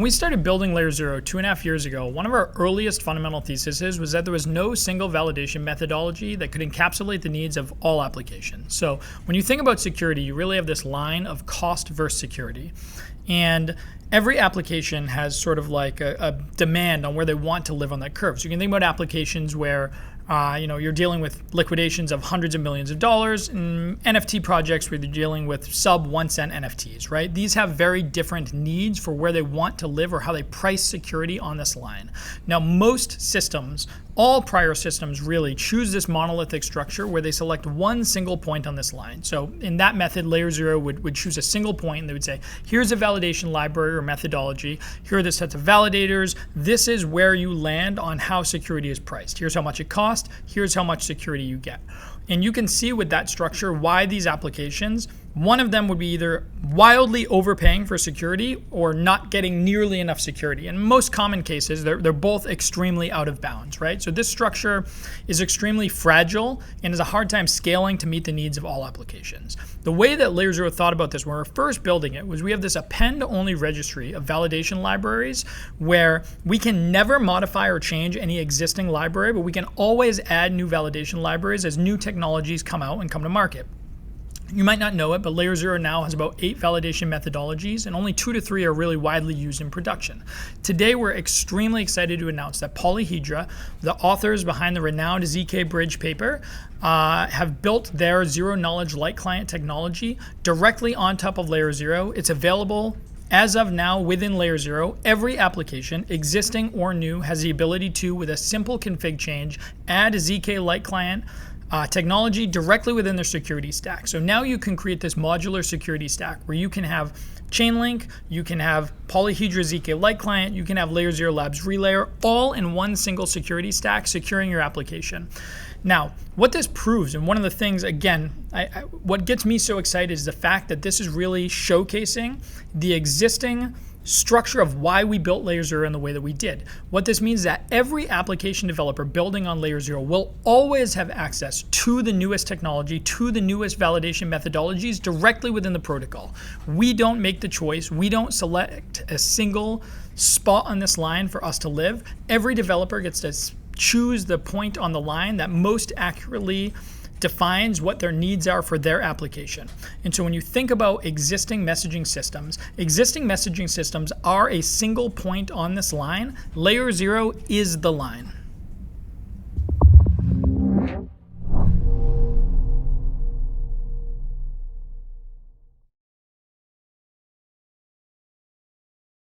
we started building LayerZero 2.5 years ago, one of our earliest fundamental theses was that there was no single validation methodology that could encapsulate the needs of all applications. So when you think about security, you really have this line of cost versus security. And every application has sort of like a demand on where they want to live on that curve. So you can think about applications where you're dealing with liquidations of hundreds of millions of dollars, and NFT projects where you're dealing with sub 1 cent NFTs, right? These have very different needs for where they want to live or how they price security on this line. Now, most systems, all prior systems really, choose this monolithic structure where they select one single point on this line. So in that method, LayerZero would choose a single point and they would say, here's a validation library or methodology. Here are the sets of validators. This is where you land on how security is priced. Here's how much it costs. Here's how much security you get. And you can see with that structure why these applications, one of them would be either wildly overpaying for security or not getting nearly enough security. In most common cases, they're both extremely out of bounds, right? So this structure is extremely fragile and has a hard time scaling to meet the needs of all applications. The way that LayerZero thought about this when we were first building it was we have this append-only registry of validation libraries where we can never modify or change any existing library, but we can always add new validation libraries as new technologies come out and come to market. You might not know it, but LayerZero now has about 8 validation methodologies, and only 2 to 3 are really widely used in production. Today, we're extremely excited to announce that Polyhedra, the authors behind the renowned ZK Bridge paper, have built their zero-knowledge LightClient technology directly on top of LayerZero. It's available as of now within LayerZero. Every application, existing or new, has the ability to, with a simple config change, add a zkLightClient technology directly within their security stack. So now you can create this modular security stack where you can have Chainlink, you can have Polyhedra zkLightClient, you can have LayerZero Labs Relayer, all in one single security stack, securing your application. Now, what this proves, and one of the things, again, what gets me so excited is the fact that this is really showcasing the existing structure of why we built LayerZero in the way that we did. What this means is that every application developer building on LayerZero will always have access to the newest technology, to the newest validation methodologies directly within the protocol. We don't make the choice. We don't select a single spot on this line for us to live. Every developer gets to choose the point on the line that most accurately defines what their needs are for their application. And so when you think about existing messaging systems are a single point on this line. LayerZero is the line.